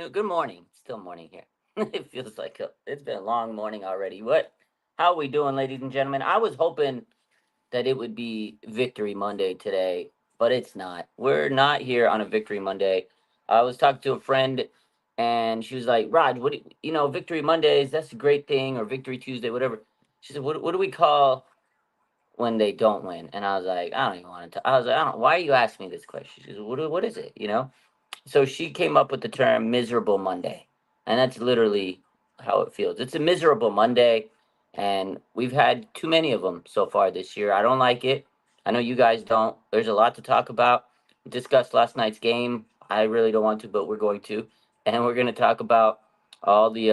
afternoon, good morning. Still morning here. It feels like it's been a long morning already. How are we doing, ladies and gentlemen? I was hoping that it would be Victory Monday today, but it's not. We're not here on a Victory Monday. I was talking to a friend, and she was like, "Raj, Victory Mondays? That's a great thing, or Victory Tuesday, whatever." She said, "What do we call when they don't win?" And I was like, "I don't even want to." I was like, "I don't. Why are you asking me this question?" She said, "What is it? So she came up with the term miserable Monday. And that's literally how it feels. It's a miserable Monday. And we've had too many of them so far this year. I don't like it. I know you guys don't. There's a lot to talk about. We discussed last night's game. I really don't want to, but we're going to. And we're going to talk about all the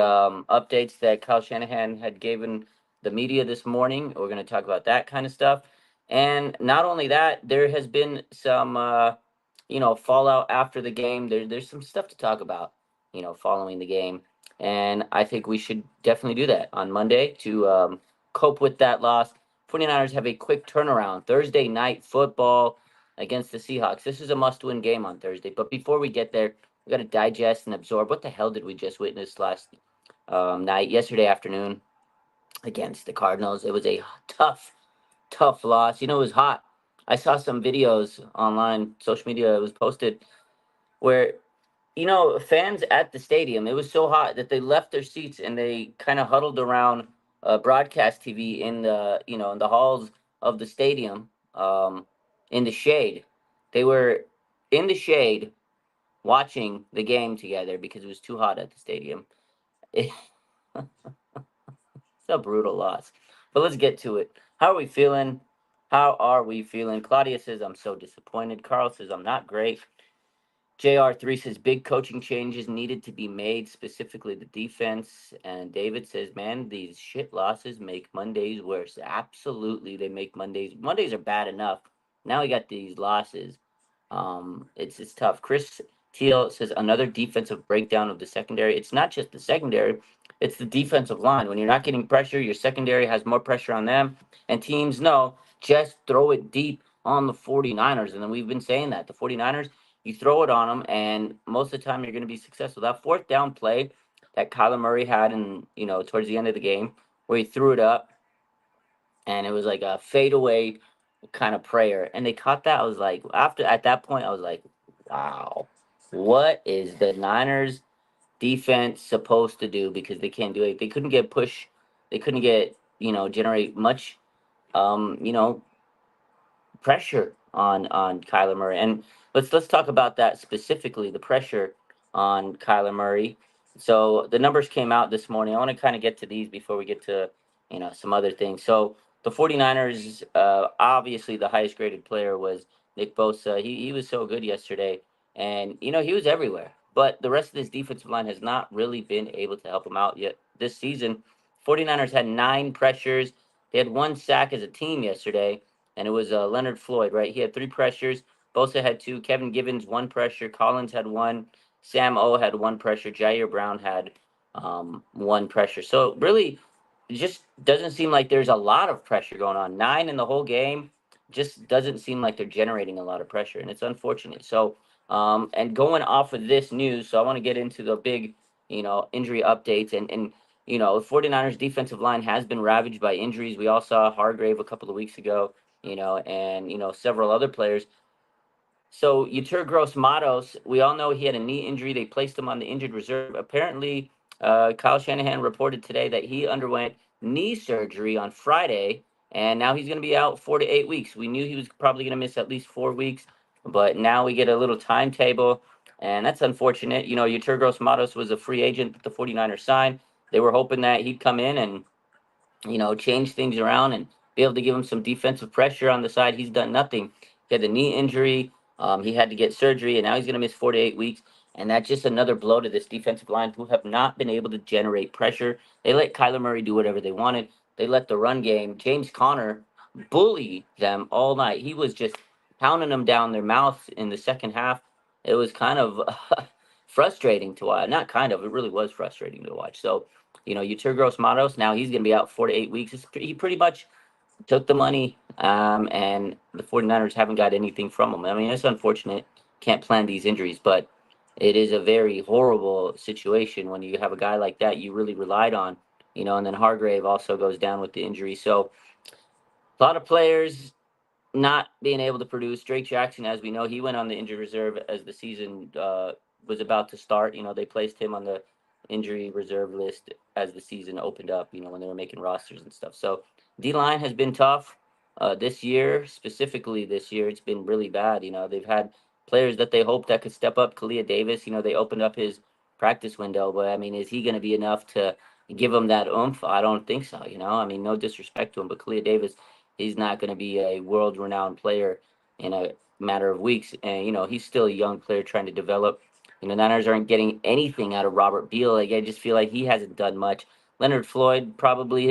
updates that Kyle Shanahan had given the media this morning. We're going to talk about that kind of stuff. And not only that, there has been some fallout after the game. There's some stuff to talk about, following the game. And I think we should definitely do that on Monday to cope with that loss. 49ers have a quick turnaround. Thursday night football against the Seahawks. This is a must-win game on Thursday. But before we get there, we got to digest and absorb. What the hell did we just witness last yesterday afternoon against the Cardinals? It was a tough loss. It was hot. I saw some videos online, social media, it was posted where fans at the stadium, it was so hot that they left their seats and they kind of huddled around broadcast TV in the halls of the stadium, in the shade. They were in the shade watching the game together because it was too hot at the stadium. It's a brutal loss. But let's get to it. How are we feeling? How are we feeling? Claudia says, I'm so disappointed. Carl says, I'm not great. JR3 says big coaching changes needed to be made, specifically the defense. And David says, man, these shit losses make Mondays worse. Absolutely, they make Mondays. Mondays are bad enough. Now we got these losses. It's tough. Chris Teal says another defensive breakdown of the secondary. It's not just the secondary, it's the defensive line. When you're not getting pressure, your secondary has more pressure on them. And teams know just throw it deep on the 49ers. And then we've been saying that. The 49ers, you throw it on them, and most of the time you're going to be successful. That fourth down play that Kyler Murray had towards the end of the game, where he threw it up, and it was like a fadeaway kind of prayer. And they caught that. I was like, at that point, I was like, wow, what is the Niners defense supposed to do? Because they can't do it. They couldn't get push. They couldn't get, generate much, um, you know, pressure on Kyler Murray. And let's talk about that specifically, the pressure on Kyler Murray. So the numbers came out this morning. I want to kind of get to these before we get to, some other things. So the 49ers, obviously the highest graded player was Nick Bosa. He was so good yesterday, and he was everywhere. But the rest of this defensive line has not really been able to help him out yet this season. 49ers had 9 pressures. They had 1 sack as a team yesterday, and it was Leonard Floyd, right? He had 3 pressures. Bosa had 2. Kevin Givens, 1 pressure. Collins had 1. Sam O had 1 pressure. Jair Brown had 1 pressure. So really, it just doesn't seem like there's a lot of pressure going on. 9 in the whole game just doesn't seem like they're generating a lot of pressure, and it's unfortunate. So, and going off of this news, so I want to get into the big, injury updates. The 49ers defensive line has been ravaged by injuries. We all saw Hargrave a couple of weeks ago, and several other players. So Yetur Gross Matos, we all know he had a knee injury. They placed him on the injured reserve. Apparently, Kyle Shanahan reported today that he underwent knee surgery on Friday, and now he's going to be out 4 to 8 weeks. We knew he was probably going to miss at least 4 weeks, but now we get a little timetable, and that's unfortunate. Yetur Gross Matos was a free agent that the 49ers signed. They were hoping that he'd come in and change things around and be able to give him some defensive pressure on the side. He's done nothing. He had the knee injury. He had to get surgery, and now he's going to miss 4 to 8 weeks. And that's just another blow to this defensive line, who have not been able to generate pressure. They let Kyler Murray do whatever they wanted. They let the run game, James Conner, bully them all night. He was just pounding them down their mouth in the second half. It was kind of frustrating to watch. Not kind of, it really was frustrating to watch. So, Yetur Gross Matos, now he's going to be out 4 to 8 weeks. He pretty much took the money, and the 49ers haven't got anything from him. I mean, it's unfortunate. Can't plan these injuries, but it is a very horrible situation when you have a guy like that you really relied on, and then Hargrave also goes down with the injury. So a lot of players not being able to produce. Drake Jackson, as we know, he went on the injured reserve as the season was about to start. They placed him on the injury reserve list as the season opened up, when they were making rosters and stuff. So D line has been tough this year, specifically this year. It's been really bad. They've had players that they hoped that could step up. Kalia Davis, they opened up his practice window, but I mean, is he going to be enough to give them that oomph? I don't think so. I mean, no disrespect to him, but Kalia Davis, he's not going to be a world renowned player in a matter of weeks. And, he's still a young player trying to develop. Niners aren't getting anything out of Robert Beal. Like, I just feel like he hasn't done much. Leonard Floyd, probably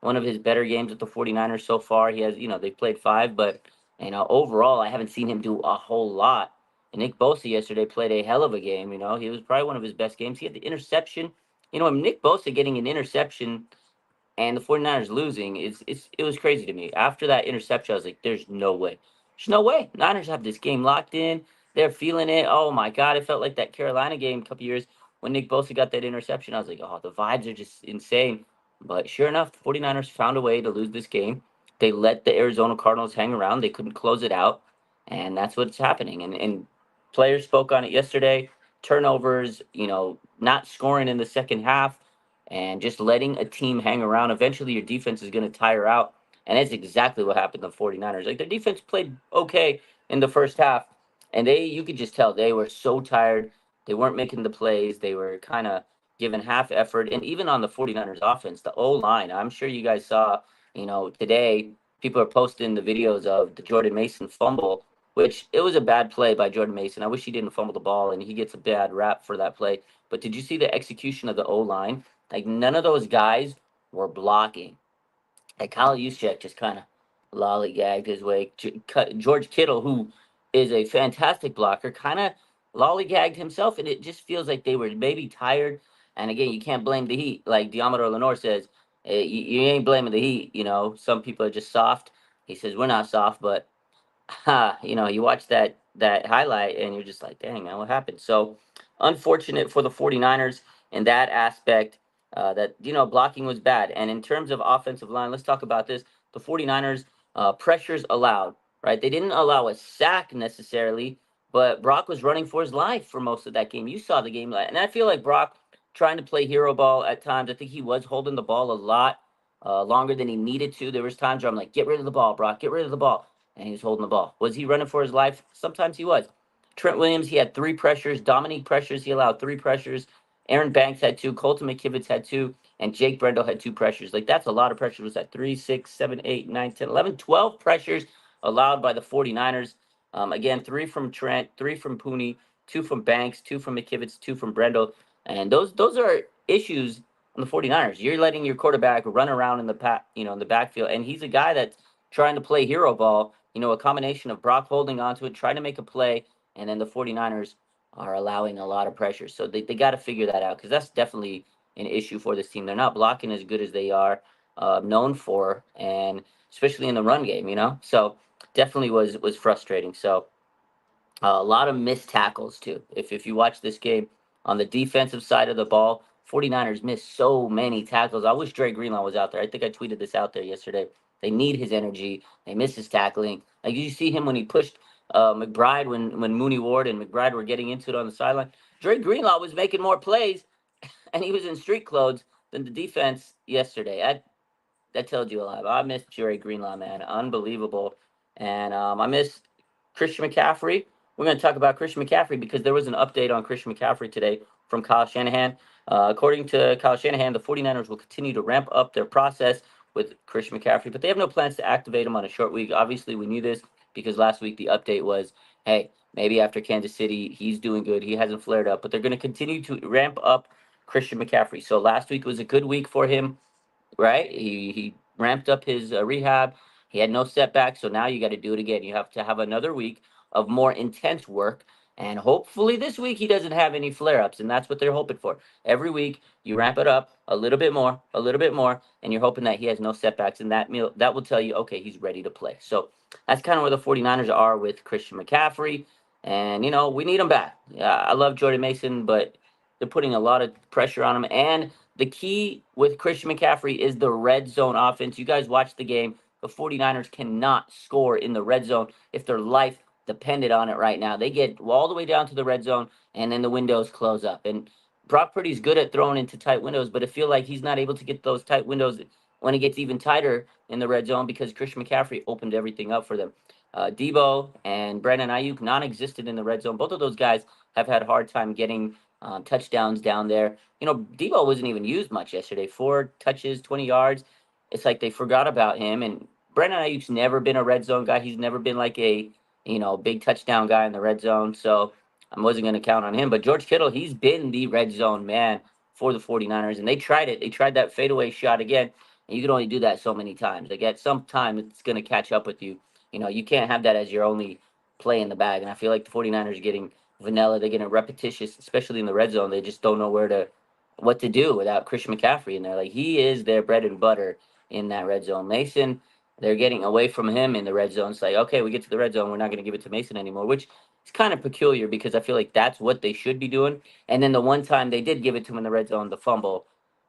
one of his better games with the 49ers so far. He has, they played five, but, overall, I haven't seen him do a whole lot. And Nick Bosa yesterday played a hell of a game. He was probably one of his best games. He had the interception. Nick Bosa getting an interception and the 49ers losing it was crazy to me. After that interception, I was like, there's no way. There's no way. Niners have this game locked in. They're feeling it. Oh my God. It felt like that Carolina game a couple years when Nick Bosa got that interception. I was like, oh, the vibes are just insane. But sure enough, the 49ers found a way to lose this game. They let the Arizona Cardinals hang around. They couldn't close it out. And that's what's happening. And players spoke on it yesterday. Turnovers, not scoring in the second half and just letting a team hang around. Eventually, your defense is going to tire out. And that's exactly what happened to the 49ers. Like, their defense played okay in the first half, and you could just tell they were so tired. They weren't making the plays. They were kind of giving half effort. And even on the 49ers offense, the O line, I'm sure you guys saw, today, people are posting the videos of the Jordan Mason fumble, which it was a bad play by Jordan Mason. I wish he didn't fumble the ball, and he gets a bad rap for that play. But did you see the execution of the O line? Like, none of those guys were blocking. Like, Kyle Juszczyk just kind of lollygagged his way. George Kittle, who is a fantastic blocker, kind of lollygagged himself, and it just feels like they were maybe tired. And again, you can't blame the heat. Like Diamador Lenore says, you ain't blaming the heat. Some people are just soft. He says, we're not soft, but you watch that highlight and you're just like, dang, man, what happened? So unfortunate for the 49ers in that aspect, that, blocking was bad. And in terms of offensive line, let's talk about this. The 49ers, pressures allowed, right? They didn't allow a sack necessarily, but Brock was running for his life for most of that game. You saw the game. And I feel like Brock trying to play hero ball at times. I think he was holding the ball a lot longer than he needed to. There was times where I'm like, get rid of the ball, Brock, get rid of the ball, and he was holding the ball. Was he running for his life? Sometimes he was. Trent Williams, he had three pressures. Dominique pressures, he allowed three pressures. Aaron Banks had two. Colton McKivitz had two. And Jake Brendel had two pressures. Like, that's a lot of pressures. Was that 3, 6, 7, 8, 9, 10, 11, 12 pressures allowed by the 49ers? Again, three from Trent, three from Pooney, two from Banks, two from McKivitz, two from Brendel. And those are issues on the 49ers. You're letting your quarterback run around in in the backfield. And he's a guy that's trying to play hero ball, a combination of Brock holding onto it, trying to make a play, and then the 49ers are allowing a lot of pressure. So they got to figure that out, because that's definitely an issue for this team. They're not blocking as good as they are known for, and especially in the run game, So definitely was frustrating. So a lot of missed tackles, too. If you watch this game on the defensive side of the ball, 49ers missed so many tackles. I wish Dre Greenlaw was out there. I think I tweeted this out there yesterday. They need his energy. They miss his tackling. Like, you see him when he pushed McBride, when Mooney Ward and McBride were getting into it on the sideline. Dre Greenlaw was making more plays, and he was in street clothes than the defense yesterday. That tells you a lot. I miss Jerry Greenlaw, man. Unbelievable. And I miss Christian McCaffrey. We're going to talk about Christian McCaffrey because there was an update on Christian McCaffrey today from Kyle Shanahan. According to Kyle Shanahan, the 49ers will continue to ramp up their process with Christian McCaffrey, but they have no plans to activate him on a short week. Obviously, we knew this because last week the update was, hey, maybe after Kansas City, he's doing good. He hasn't flared up, but they're going to continue to ramp up Christian McCaffrey. So last week was a good week for him, right? He ramped up his rehab. He had no setbacks, so now you got to do it again. You have to have another week of more intense work, and hopefully this week he doesn't have any flare-ups, and that's what they're hoping for. Every week you ramp it up a little bit more, and you're hoping that he has no setbacks, and that will tell you, okay, he's ready to play. So that's kind of where the 49ers are with Christian McCaffrey. And, we need him back. Yeah, I love Jordan Mason, but they're putting a lot of pressure on him. And the key with Christian McCaffrey is the red zone offense. You guys watch the game. The 49ers cannot score in the red zone if their life depended on it right now. They get all the way down to the red zone, and then the windows close up. And Brock Purdy's good at throwing into tight windows, but I feel like he's not able to get those tight windows when it gets even tighter in the red zone because Christian McCaffrey opened everything up for them. Debo and Brandon Ayuk non-existent in the red zone. Both of those guys have had a hard time getting touchdowns down there. Debo wasn't even used much yesterday. 4 touches, 20 yards. It's like they forgot about him. And Brandon Ayuk's never been a red zone guy. He's never been like a big touchdown guy in the red zone. So I wasn't going to count on him. But George Kittle, he's been the red zone man for the 49ers. And they tried it. They tried that fadeaway shot again. And you can only do that so many times. Like at some time, it's going to catch up with you. You can't have that as your only play in the bag. And I feel like the 49ers are getting vanilla. They're getting repetitious, especially in the red zone. They just don't know what to do without Christian McCaffrey in there. Like he is their bread and butter in that red zone. Mason, they're getting away from him in the red zone. It's like, okay, we get to the red zone. We're not going to give it to Mason anymore, which is kind of peculiar because I feel like that's what they should be doing. And then the one time they did give it to him in the red zone, the fumble,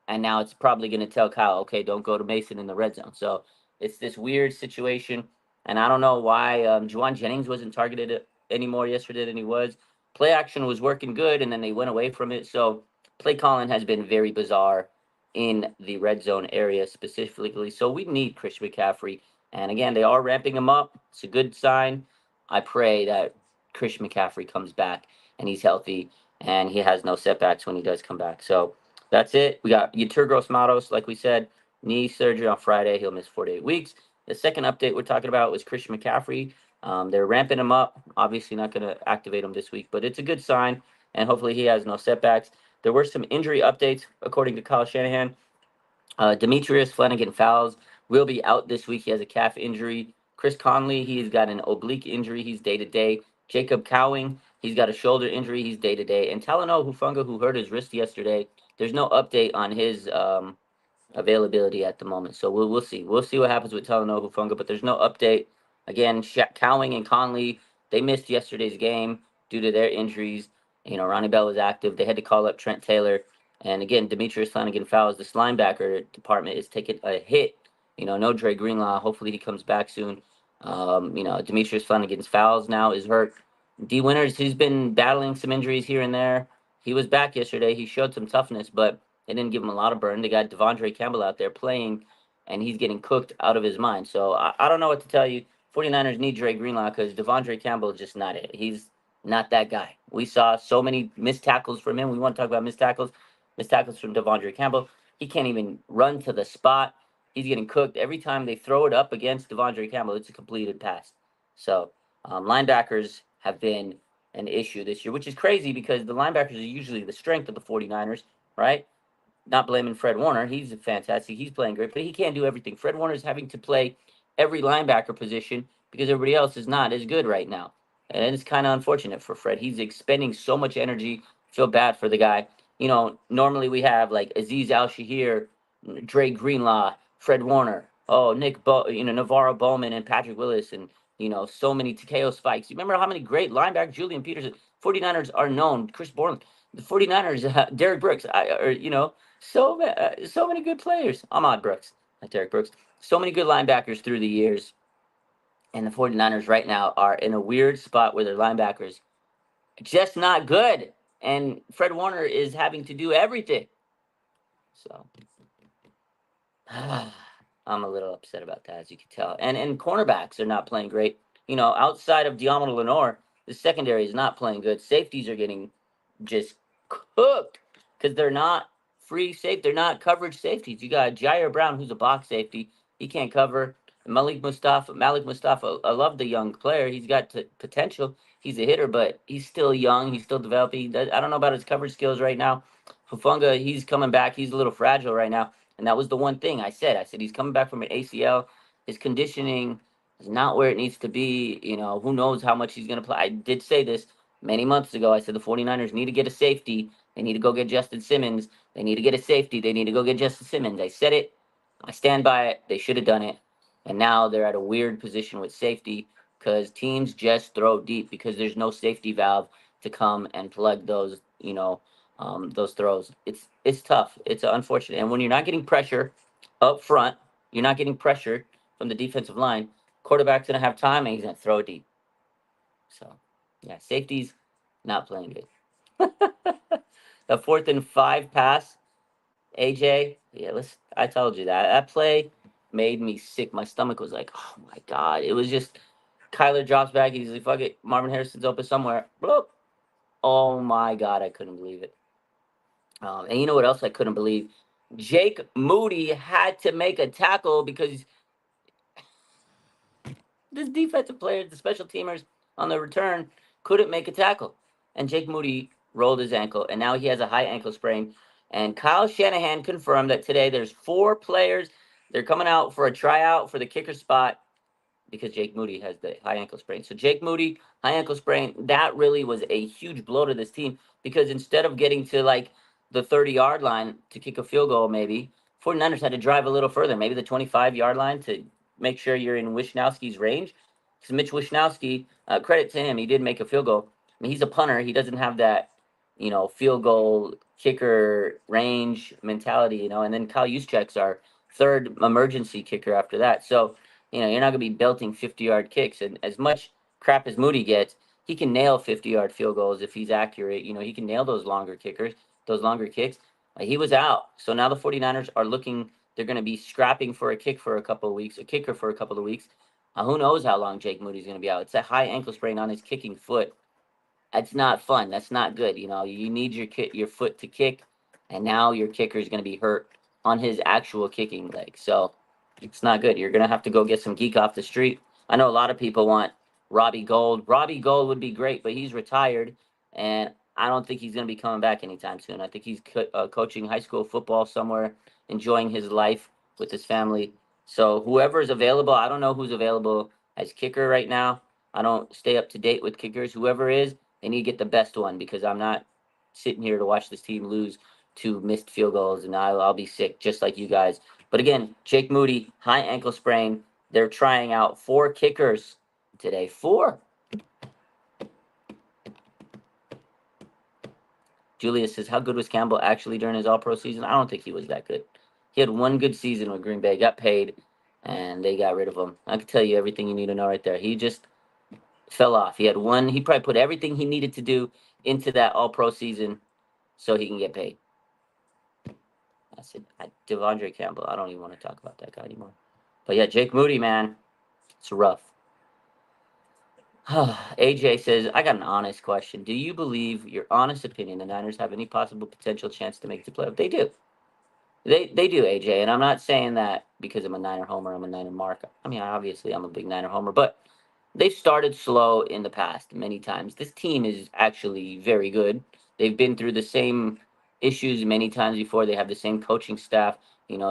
and now it's probably going to tell Kyle, okay, don't go to Mason in the red zone. So it's this weird situation. And I don't know why Juwan Jennings wasn't targeted anymore yesterday than he was. Play action was working good, and then they went away from it. So play calling has been very bizarre in the red zone area specifically. So we need Chris McCaffrey. And again, they are ramping him up. It's a good sign. I pray that Chris McCaffrey comes back and he's healthy and he has no setbacks when he does come back. So that's it. We got Yetur Gross-Matos, like we said, knee surgery on Friday. He'll miss 4 to 8 weeks. The second update we're talking about was Christian McCaffrey. They're ramping him up. Obviously, not going to activate him this week, but it's a good sign, and hopefully he has no setbacks. There were some injury updates, according to Kyle Shanahan. Demetrius Flanagan-Fowles will be out this week. He has a calf injury. Chris Conley, he's got an oblique injury. He's day-to-day. Jacob Cowing, he's got a shoulder injury. He's day-to-day. And Talanoa Hufanga, who hurt his wrist yesterday, there's no update on his availability at the moment. So we'll see. We'll see what happens with Talanoa Hufanga, but there's no update. Again, Cowing and Conley, they missed yesterday's game due to their injuries. Ronnie Bell was active. They had to call up Trent Taylor. And again, Demetrius Flanagan-Fowles, this linebacker department is taking a hit. No Dre Greenlaw. Hopefully he comes back soon. Demetrius Flanagan-Fowles now is hurt. D Winters, he's been battling some injuries here and there. He was back yesterday. He showed some toughness, but they didn't give him a lot of burn. They got Devondre Campbell out there playing, and he's getting cooked out of his mind. So I don't know what to tell you. 49ers need Dre Greenlaw because Devondre Campbell is just not it. He's not that guy. We saw so many missed tackles from him. We want to talk about missed tackles. Missed tackles from Devondre Campbell. He can't even run to the spot. He's getting cooked. Every time they throw it up against Devondre Campbell, it's a completed pass. So linebackers have been an issue this year, which is crazy because the linebackers are usually the strength of the 49ers, right? Not blaming Fred Warner. He's fantastic. He's playing great, but he can't do everything. Fred Warner is having to play every linebacker position because everybody else is not as good right now. And it's kind of unfortunate for Fred. He's expending so much energy. Feel bad for the guy. Normally we have like Aziz Al-Shahir, Dre Greenlaw, Fred Warner, Navarro Bowman and Patrick Willis and so many Takeo Spikes. You remember how many great linebackers, Julian Peterson, 49ers are known, Chris Borland, the 49ers, Derek Brooks, so many good players. Ahmad Brooks, not Derek Brooks. So many good linebackers through the years. And the 49ers right now are in a weird spot where their linebackers just not good. And Fred Warner is having to do everything. So I'm a little upset about that, as you can tell. And cornerbacks are not playing great. Outside of Diamond Lenore, the secondary is not playing good. Safeties are getting just cooked because they're not free safe. They're not coverage safeties. You got Jair Brown, who's a box safety. He can't cover. Malik Mustafa. I love the young player. He's got potential. He's a hitter, but he's still young. He's still developing. I don't know about his coverage skills right now. Hufunga, he's coming back. He's a little fragile right now. And that was the one thing I said. I said he's coming back from an ACL. His conditioning is not where it needs to be. Who knows how much he's going to play. I did say this many months ago. I said the 49ers need to get a safety. They need to go get Justin Simmons. They need to get a safety. They need to go get Justin Simmons. I said it. I stand by it. They should have done it. And now they're at a weird position with safety. because teams just throw deep because there's no safety valve to come and plug those, those throws. It's tough. It's unfortunate. And when you're not getting pressure up front, you're not getting pressure from the defensive line. Quarterback's gonna have time and he's gonna throw deep. So, yeah, safety's not playing good. The 4th and 5 pass, AJ. Yeah, I told you that play made me sick. My stomach was like, oh my god. It was just Kyler drops back. He's like, fuck it. Marvin Harrison's open somewhere. Bloop. Oh my god, I couldn't believe it. And you know what else I couldn't believe? Jake Moody had to make a tackle because this defensive player, the special teamers on the return, couldn't make a tackle. And Jake Moody rolled his ankle, and now he has a high ankle sprain. And Kyle Shanahan confirmed that today there's 4 players. They're coming out for a tryout for the kicker spot because Jake Moody has the high ankle sprain. So Jake Moody, high ankle sprain, that really was a huge blow to this team because instead of getting to like the 30-yard line to kick a field goal, maybe 49ers had to drive a little further, maybe the 25-yard line to make sure you're in Wishnowski's range. Because Mitch Wishnowski, credit to him, he did make a field goal. I mean, he's a punter. He doesn't have that, field goal kicker range mentality, and then Kyle Juszczyk's our third emergency kicker after that. So, you're not going to be belting 50-yard kicks. And as much crap as Moody gets, he can nail 50-yard field goals if he's accurate. He can nail those longer kicks. He was out. So now the 49ers are looking, they're going to be scrapping for a kicker for a couple of weeks. Who knows how long Jake Moody's going to be out. It's a high ankle sprain on his kicking foot. That's not fun. That's not good. You need your foot to kick, and now your kicker is going to be hurt on his actual kicking leg. So it's not good. You're going to have to go get some geek off the street. I know a lot of people want Robbie Gould. Robbie Gould would be great, but he's retired, and I don't think he's going to be coming back anytime soon. I think he's coaching high school football somewhere, enjoying his life with his family. So whoever is available, I don't know who's available as kicker right now. I don't stay up to date with kickers. Whoever is, they need to get the best one because I'm not sitting here to watch this team lose to missed field goals, and I'll be sick just like you guys. But again, Jake Moody, high ankle sprain. They're trying out 4 kickers today. 4. Julius says, how good was Campbell actually during his all-pro season? I don't think he was that good. He had one good season with Green Bay, got paid, and they got rid of him. I can tell you everything you need to know right there. He just fell off. He probably put everything he needed to do into that all-pro season so he can get paid. I said, Devondre Campbell, I don't even want to talk about that guy anymore. But yeah, Jake Moody, man, it's rough. AJ says, I got an honest question. Do you believe, your honest opinion, the Niners have any possible potential chance to make the playoff? They do. They do, AJ. And I'm not saying that because I'm a Niner homer, I'm a Niner mark. I mean, obviously, I'm a big Niner homer. But they've started slow in the past many times. This team is actually very good. They've been through the same issues many times before. They have the same coaching staff,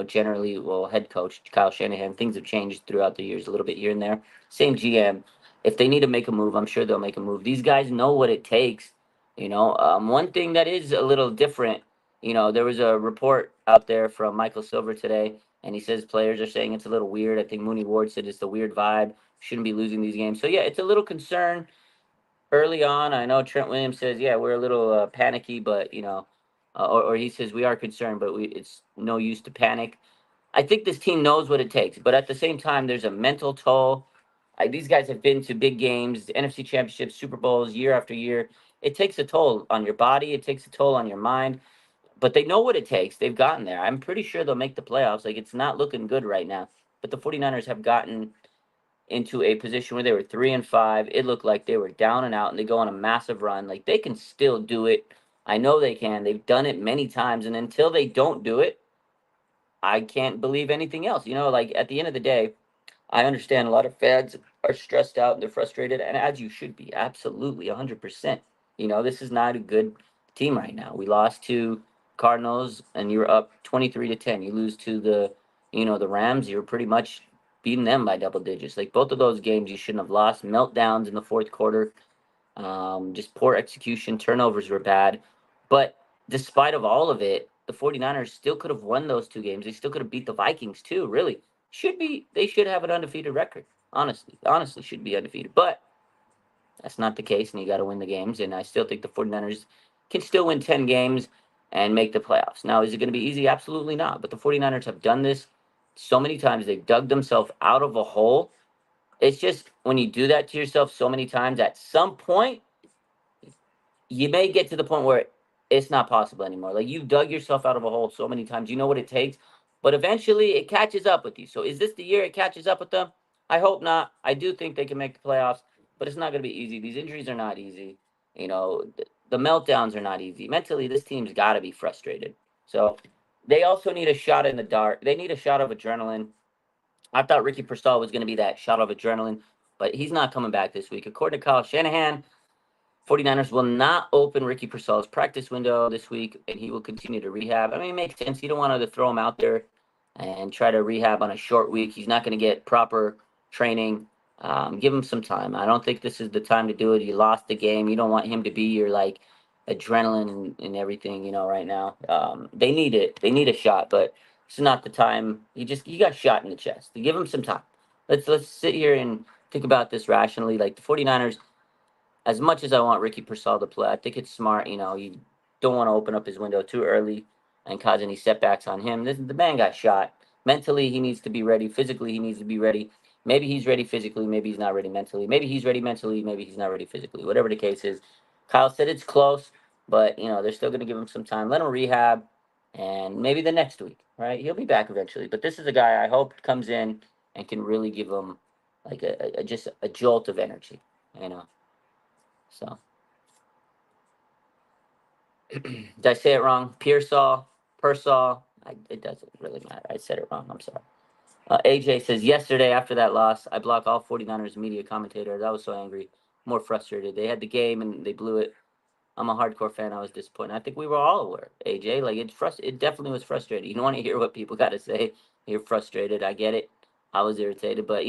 generally, head coach Kyle Shanahan. Things have changed throughout the years a little bit here and there. Same GM. If they need to make a move, I'm sure they'll make a move. These guys know what it takes. One thing that is a little different, there was a report out there from Michael Silver today, and he says players are saying it's a little weird. I think Mooney Ward said it's a weird vibe. Shouldn't be losing these games. So, yeah, it's a little concern early on. I know Trent Williams says, yeah, we're a little panicky, but, or he says we are concerned, but it's no use to panic. I think this team knows what it takes, but at the same time, there's a mental toll. These guys have been to big games, NFC championships, Super Bowls, year after year. It takes a toll on your body. It takes a toll on your mind, but they know what it takes. They've gotten there. I'm pretty sure they'll make the playoffs. Like, it's not looking good right now, but the 49ers have gotten into a position where they were 3-5. It looked like they were down and out, and they go on a massive run. Like, they can still do it. I know they can. They've done it many times, and until they don't do it, I can't believe anything else. Like, at the end of the day, I understand a lot of fans are stressed out and they're frustrated, and as you should be, absolutely, 100%. This is not a good team right now. We lost to Cardinals, and you were up 23-10. You lose to the Rams. You're pretty much beating them by double digits. Like, both of those games you shouldn't have lost. Meltdowns in the fourth quarter, just poor execution. Turnovers were bad. But despite of all of it, the 49ers still could have won those 2 games. They still could have beat the Vikings too, really. They should have an undefeated record. Honestly should be undefeated. But that's not the case, and you got to win the games. And I still think the 49ers can still win 10 games and make the playoffs. Now, is it going to be easy? Absolutely not. But the 49ers have done this so many times. They've dug themselves out of a hole. It's just when you do that to yourself so many times, at some point, you may get to the point where it's not possible anymore. Like you've dug yourself out of a hole so many times, you know what it takes, but eventually it catches up with you. So is this the year it catches up with them? I hope not. I do think they can make the playoffs, but it's not going to be easy. These injuries are not easy. The meltdowns are not easy. Mentally, this team's got to be frustrated. So they also need a shot in the dark. They need a shot of adrenaline. I thought Ricky Pearsall was going to be that shot of adrenaline, but he's not coming back this week. According to Kyle Shanahan, 49ers will not open Ricky Pearsall's practice window this week, and he will continue to rehab. I mean, it makes sense. You don't want to throw him out there and try to rehab on a short week. He's not going to get proper training. Give him some time. I don't think this is the time to do it. He lost the game. You don't want him to be your, like, adrenaline and everything, right now. They need it. They need a shot, but it's not the time. He got shot in the chest. Give him some time. Let's sit here and think about this rationally. Like, the 49ers, as much as I want Ricky Pearsall to play, I think it's smart. You don't want to open up his window too early and cause any setbacks on him. The man got shot. Mentally, he needs to be ready. Physically, he needs to be ready. Maybe he's ready physically. Maybe he's not ready mentally. Maybe he's ready mentally. Maybe he's not ready physically. Whatever the case is, Kyle said it's close, but they're still going to give him some time. Let him rehab, and maybe the next week, right? He'll be back eventually. But this is a guy I hope comes in and can really give him like just a jolt of energy. You know. So, did I say it wrong? Pearsall. It doesn't really matter. I said it wrong. I'm sorry. AJ says, yesterday after that loss, I blocked all 49ers media commentators. I was so angry, more frustrated. They had the game and they blew it. I'm a hardcore fan. I was disappointed. I think we were all aware, AJ. Like, it definitely was frustrating. You don't want to hear what people got to say. You're frustrated. I get it. I was irritated. But,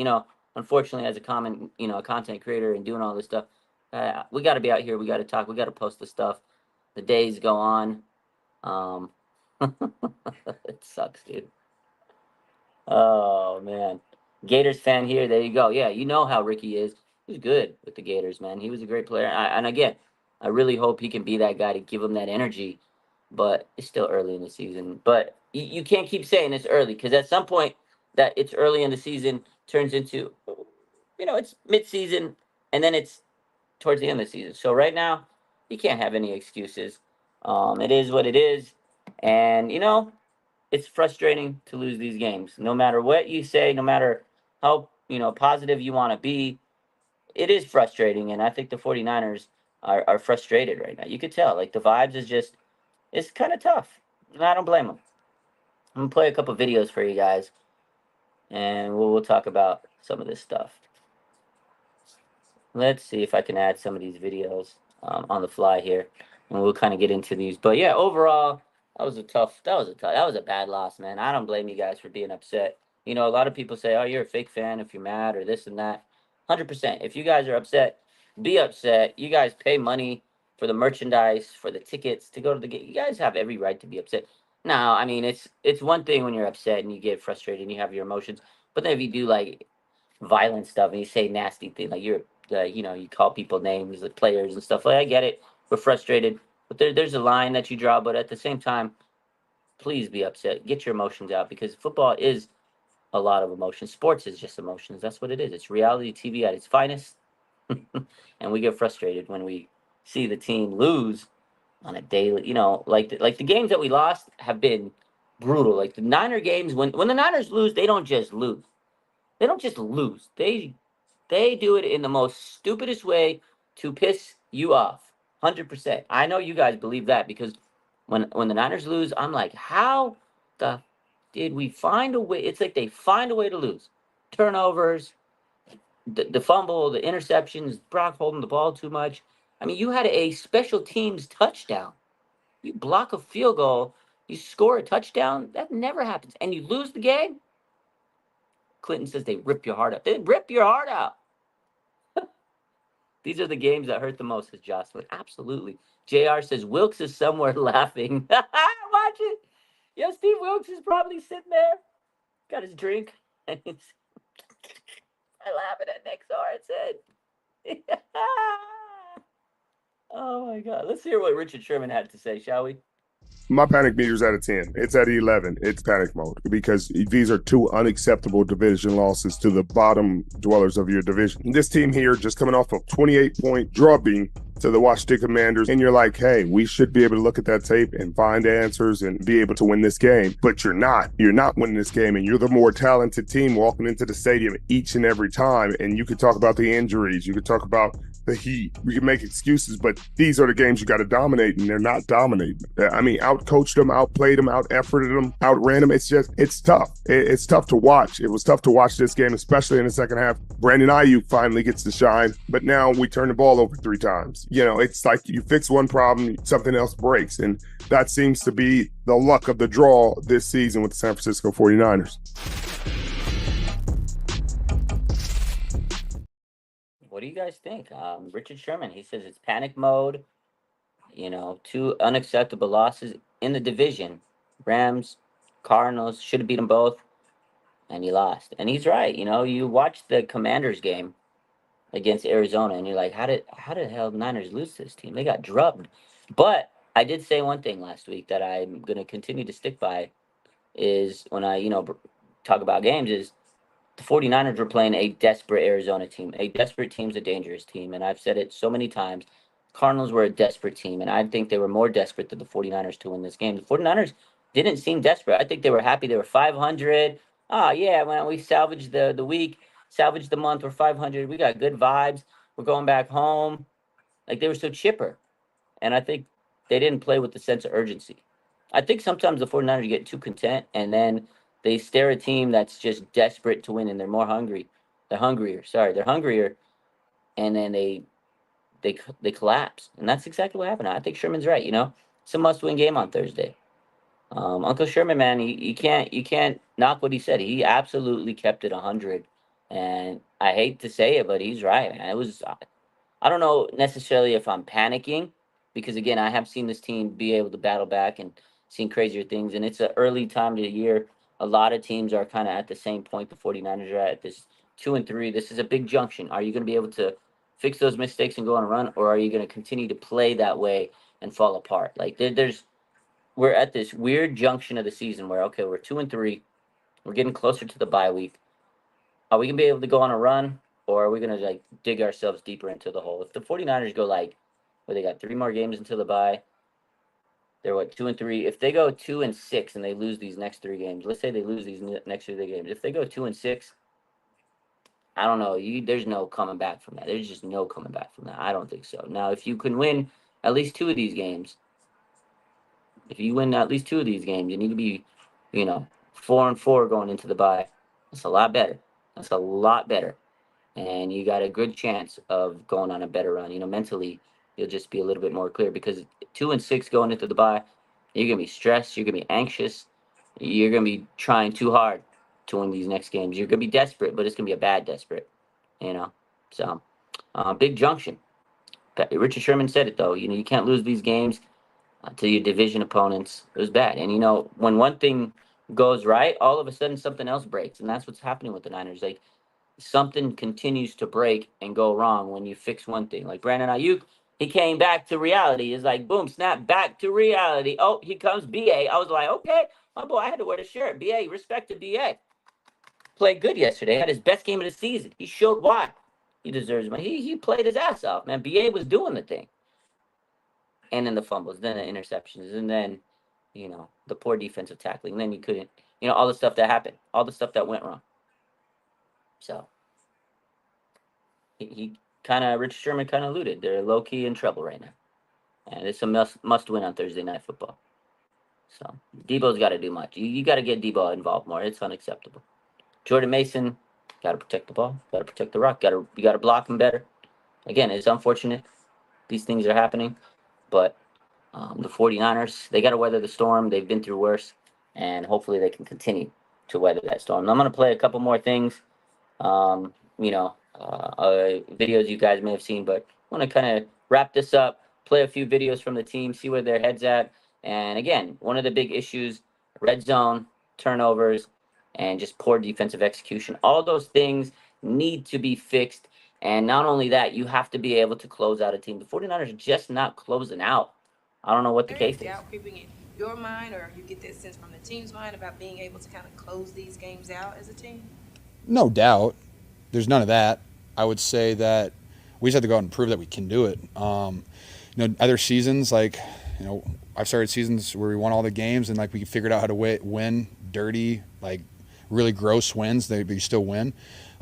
unfortunately, as a content creator and doing all this stuff, we got to be out here. We got to talk. We got to post the stuff. The days go on. Um, it sucks, dude. Oh man, Gators fan here. There you go. Yeah, you know how Ricky is. He's good with the Gators, man. He was a great player. And again, I really hope he can be that guy to give him that energy. But it's still early in the season. But you can't keep saying it's early because at some point that it's early in the season turns into, it's mid-season and then it's towards the end of the season. So right now, you can't have any excuses. It is what it is, and it's frustrating to lose these games. No matter what you say, no matter how positive you want to be, it is frustrating. And I think the 49ers are frustrated right now. You could tell, like the vibes is just it's kind of tough. And I don't blame them. I'm gonna play a couple videos for you guys, and we'll talk about some of this stuff. Let's see if I can add some of these videos on the fly here, and we'll kind of get into these. But yeah, overall, that was a bad loss, man. I don't blame you guys for being upset. A lot of people say, "Oh, you're a fake fan if you're mad or this and that." 100%. If you guys are upset, be upset. You guys pay money for the merchandise, for the tickets to go to the game. You guys have every right to be upset. Now, I mean, it's one thing when you're upset and you get frustrated and you have your emotions, but then if you do like violent stuff and you say nasty things like you call people names like players and stuff like I get it. We're frustrated, but there's a line that you draw. But at the same time, please be upset. Get your emotions out because football is a lot of emotions. Sports is just emotions. That's what it is. It's reality TV at its finest, and we get frustrated when we see the team lose on a daily. Like the games that we lost have been brutal. Like the Niner games, when the Niners lose, they don't just lose. They don't just lose. They do it in the most stupidest way to piss you off. 100%. I know you guys believe that because when the Niners lose, I'm like, how the did we find a way? It's like they find a way to lose. Turnovers, the fumble, the interceptions, Brock holding the ball too much. I mean, you had a special teams touchdown. You block a field goal, you score a touchdown. That never happens. And you lose the game. Clinton says they rip your heart out. They rip your heart out. These are the games that hurt the most, says Jocelyn. Absolutely. JR says Wilkes is somewhere laughing. Watch it. Yeah, Steve Wilkes is probably sitting there, got his drink, and it's I'm laughing at Nick Sorensen. Oh my God. Let's hear what Richard Sherman had to say, shall we? My panic meter's at a 10. It's at 11. It's panic mode because these are two unacceptable division losses to the bottom dwellers of your division. This team here just coming off a 28-point drubbing to the Washington Commanders, and you're like, hey, we should be able to look at that tape and find answers and be able to win this game. But you're not. You're not winning this game, and you're the more talented team walking into the stadium each and every time. And you could talk about the injuries. You could talk about the Heat. We can make excuses, but these are the games you got to dominate, and they're not dominating. I mean, out-coached them, outplayed them, out-efforted them, outran them. It's tough. It's tough to watch. It was tough to watch this game, especially in the second half. Brandon Ayuk finally gets to shine, but now we turn the ball over 3 times. You know, it's like you fix one problem, something else breaks, and that seems to be the luck of the draw this season with the San Francisco 49ers. What do you guys think? Richard Sherman, he says it's panic mode. You know, 2 unacceptable losses in the division. Rams, Cardinals should have beat them both, and he lost. And he's right. You know, you watch the Commanders game against Arizona, and you're like, how the hell Niners lose to this team? They got drubbed. But I did say one thing last week that I'm gonna continue to stick by is when I talk about games is the 49ers were playing a desperate Arizona team. A desperate team's a dangerous team. And I've said it so many times. Cardinals were a desperate team. And I think they were more desperate than the 49ers to win this game. The 49ers didn't seem desperate. I think they were happy. They were 500. Oh, yeah, when we salvaged the week, salvaged the month, we're 500. We got good vibes. We're going back home. Like, they were so chipper. And I think they didn't play with the sense of urgency. I think sometimes the 49ers get too content and then they stare a team that's just desperate to win and they're more hungry. They're hungrier. Sorry, they're hungrier, and then they collapse. And that's exactly what happened. I think Sherman's right. You know, it's a must-win game on Thursday. Uncle Sherman, man, you can't knock what he said. He absolutely kept it 100, and I hate to say it, but he's right, man. It was I don't know necessarily if I'm panicking because again, I have seen this team be able to battle back and seen crazier things. And it's an early time of the year. A lot of teams are kind of at the same point the 49ers are at this 2-3. This is a big junction. Are you going to be able to fix those mistakes and go on a run, or are you going to continue to play that way and fall apart? Like there's we're at this weird junction of the season where okay, we're 2-3. We're getting closer to the bye week. Are we gonna be able to go on a run, or are we gonna like dig ourselves deeper into the hole? If the 49ers go like, well, they got 3 more games until the bye. They're what 2-3. If they go 2-6 and they lose these next 3 games, let's say they lose these next 3 games. If they go 2-6, I don't know. There's no coming back from that. There's just no coming back from that. I don't think so. Now, if you can win at least 2 of these games, if you win at least 2 of these games, you need to be, 4-4 going into the bye. That's a lot better. That's a lot better. And you got a good chance of going on a better run. You know, mentally, you'll just be a little bit more clear because 2-6 going into the bye, you're gonna be stressed. You're gonna be anxious. You're gonna be trying too hard to win these next games. You're gonna be desperate, but it's gonna be a bad desperate. You know, so big junction. Richard Sherman said it though. You know, you can't lose these games to your division opponents. It was bad, and you know, when one thing goes right, all of a sudden something else breaks, and that's what's happening with the Niners. Like something continues to break and go wrong when you fix one thing. Like Brandon Ayuk, he came back to reality. It's like boom, snap back to reality. Oh, here comes BA. I was like, okay, my boy, I had to wear the shirt. BA, respect to BA. Played good yesterday. Had his best game of the season. He showed why he deserves it. He played his ass off, man. BA was doing the thing. And then the fumbles, then the interceptions, and then the poor defensive tackling. And then you couldn't, all the stuff that happened, all the stuff that went wrong. So he kind of Rich Sherman kind of alluded. They're low key in trouble right now, and it's a must win on Thursday Night Football. So Debo's got to do much. You got to get Debo involved more. It's unacceptable. Jordan Mason got to protect the ball. Got to protect the rock. You got to block him better. Again, it's unfortunate these things are happening, but the 49ers, they got to weather the storm. They've been through worse, and hopefully they can continue to weather that storm. I'm going to play a couple more things. Videos you guys may have seen, but I want to kind of wrap this up, play a few videos from the team, see where their head's at. And again, one of the big issues, red zone, turnovers, and just poor defensive execution. All those things need to be fixed. And not only that, you have to be able to close out a team. The 49ers are just not closing out. I don't know what the case is. Doubt creeping in your mind, or you get that sense from the team's mind about being able to kind of close these games out as a team? No doubt. There's none of that. I would say that we just have to go out and prove that we can do it. Other seasons, like, I've started seasons where we won all the games and like we figured out how to win dirty, like really gross wins, but you still win.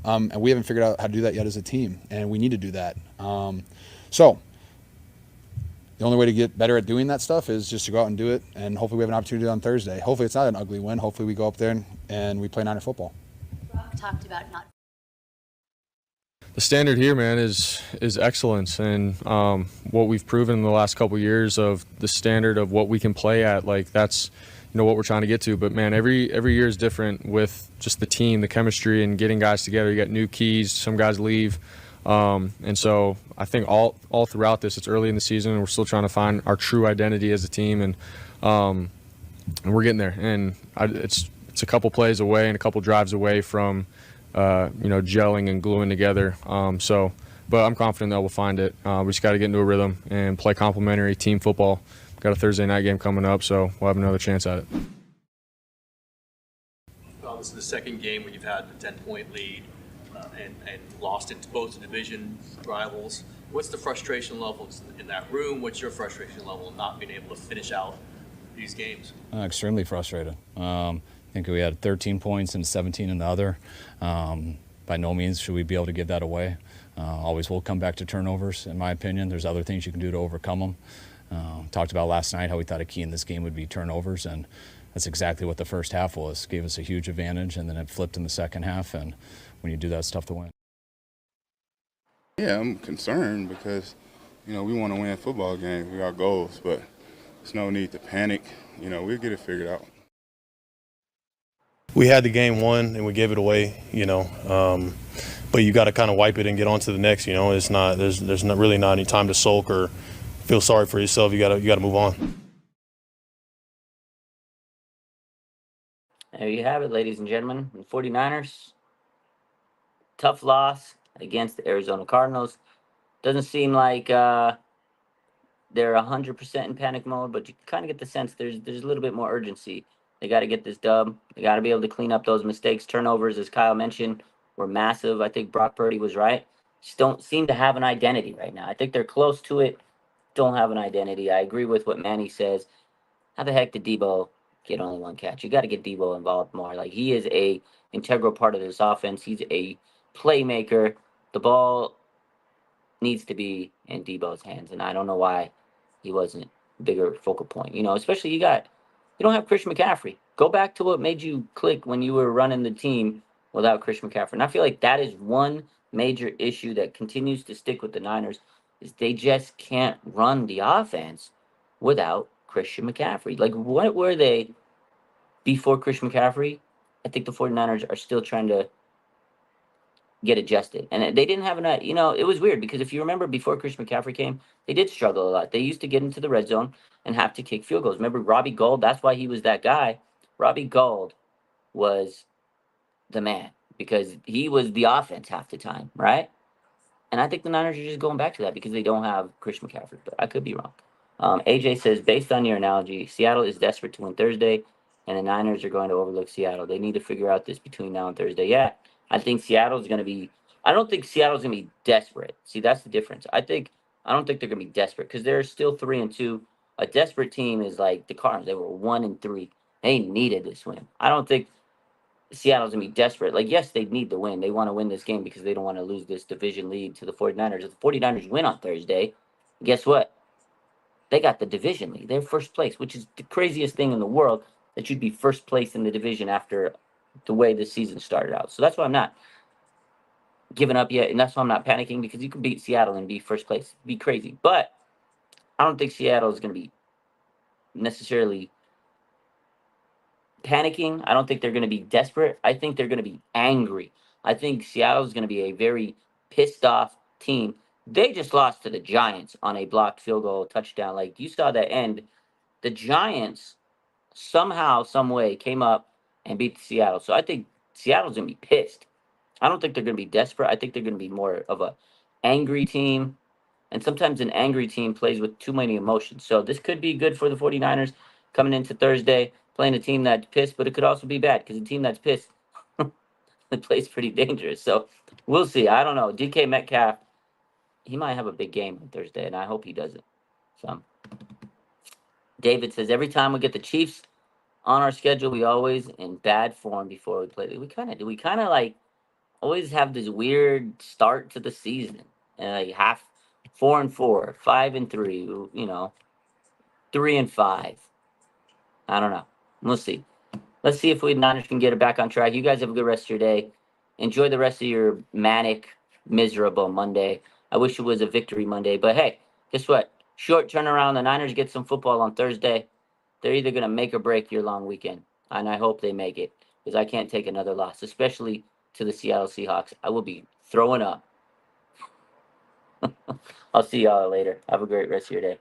And we haven't figured out how to do that yet as a team, and we need to do that. So the only way to get better at doing that stuff is just to go out and do it, and hopefully we have an opportunity on Thursday. Hopefully it's not an ugly win. Hopefully we go up there and we play Niner football. Rob talked about not. The standard here, man, is excellence, and what we've proven in the last couple of years of the standard of what we can play at, like that's what we're trying to get to. But man, every year is different with just the team, the chemistry, and getting guys together. You got new keys, some guys leave, and so I think all throughout this, it's early in the season, and we're still trying to find our true identity as a team, and we're getting there. And it's a couple plays away and a couple drives away from gelling and gluing together. But I'm confident that we'll find it. We just got to get into a rhythm and play complementary team football. Got a Thursday night game coming up, so we'll have another chance at it. This is the second game where you've had a 10-point lead and lost it to both the division rivals. What's the frustration level in that room? What's your frustration level in not being able to finish out these games? Extremely frustrated. I think we had 13 points and 17 in the other. By no means should we be able to give that away. Always will come back to turnovers, in my opinion. There's other things you can do to overcome them. Talked about last night how we thought a key in this game would be turnovers, and that's exactly what the first half was. Gave us a huge advantage, and then it flipped in the second half, and when you do that, it's tough to win. Yeah, I'm concerned because, we want to win football games. We got goals, but there's no need to panic. We'll get it figured out. We had the game won and we gave it away, but you got to kind of wipe it and get on to the next. It's not there's not really not any time to sulk or feel sorry for yourself. You got to move on. There you have it, ladies and gentlemen. The 49ers, tough loss against the Arizona Cardinals. Doesn't seem like they're 100% in panic mode, but you kind of get the sense there's a little bit more urgency. They got to get this dub. They got to be able to clean up those mistakes. Turnovers, as Kyle mentioned, were massive. I think Brock Purdy was right. Just don't seem to have an identity right now. I think they're close to it. Don't have an identity. I agree with what Manny says. How the heck did Debo get only one catch? You got to get Debo involved more. Like, he is a integral part of this offense. He's a playmaker. The ball needs to be in Debo's hands, and I don't know why he wasn't a bigger focal point. Especially you don't have Christian McCaffrey. Go back to what made you click when you were running the team without Christian McCaffrey. And I feel like that is one major issue that continues to stick with the Niners, is they just can't run the offense without Christian McCaffrey. Like, what were they before Christian McCaffrey? I think the 49ers are still trying to get adjusted. And they didn't have enough, it was weird because if you remember before Christian McCaffrey came, they did struggle a lot. They used to get into the red zone and have to kick field goals. Remember Robbie Gould? That's why he was that guy. Robbie Gould was the man because he was the offense half the time, right? And I think the Niners are just going back to that because they don't have Christian McCaffrey, but I could be wrong. AJ says, based on your analogy, Seattle is desperate to win Thursday, and the Niners are going to overlook Seattle. They need to figure out this between now and Thursday. Yeah, I think Seattle's going to be – I don't think Seattle's going to be desperate. See, that's the difference. I don't think they're going to be desperate because they're still 3-2. A desperate team is like the Cardinals. They were 1-3. They needed this win. I don't think Seattle's going to be desperate. Like, yes, they need the win. They want to win this game because they don't want to lose this division lead to the 49ers. If the 49ers win on Thursday, guess what? They got the division lead. They're first place, which is the craziest thing in the world, that you'd be first place in the division after the way the season started out. So that's why I'm not giving up yet, and that's why I'm not panicking, because you can beat Seattle and be first place. It'd be crazy. But I don't think Seattle is going to be necessarily panicking. I don't think they're going to be desperate. I think they're going to be angry. I think Seattle is going to be a very pissed off team. They just lost to the Giants on a blocked field goal touchdown. Like, you saw that end. The Giants somehow, some way came up and beat Seattle. So I think Seattle's going to be pissed. I don't think they're going to be desperate. I think they're going to be more of a angry team. And sometimes an angry team plays with too many emotions. So this could be good for the 49ers coming into Thursday, playing a team that's pissed, but it could also be bad because a team that's pissed it plays pretty dangerous. So we'll see. I don't know. DK Metcalf, he might have a big game on Thursday, and I hope he doesn't. So David says every time we get the Chiefs on our schedule, we always in bad form before we play. We kind of like always have this weird start to the season, and like half 4-4, 5-3, 3-5. I don't know. We'll see. Let's see if we Niners can get it back on track. You guys have a good rest of your day. Enjoy the rest of your manic, miserable Monday. I wish it was a victory Monday, but hey, guess what? Short turnaround. The Niners get some football on Thursday. They're either going to make or break your long weekend, and I hope they make it because I can't take another loss, especially to the Seattle Seahawks. I will be throwing up. I'll see y'all later. Have a great rest of your day.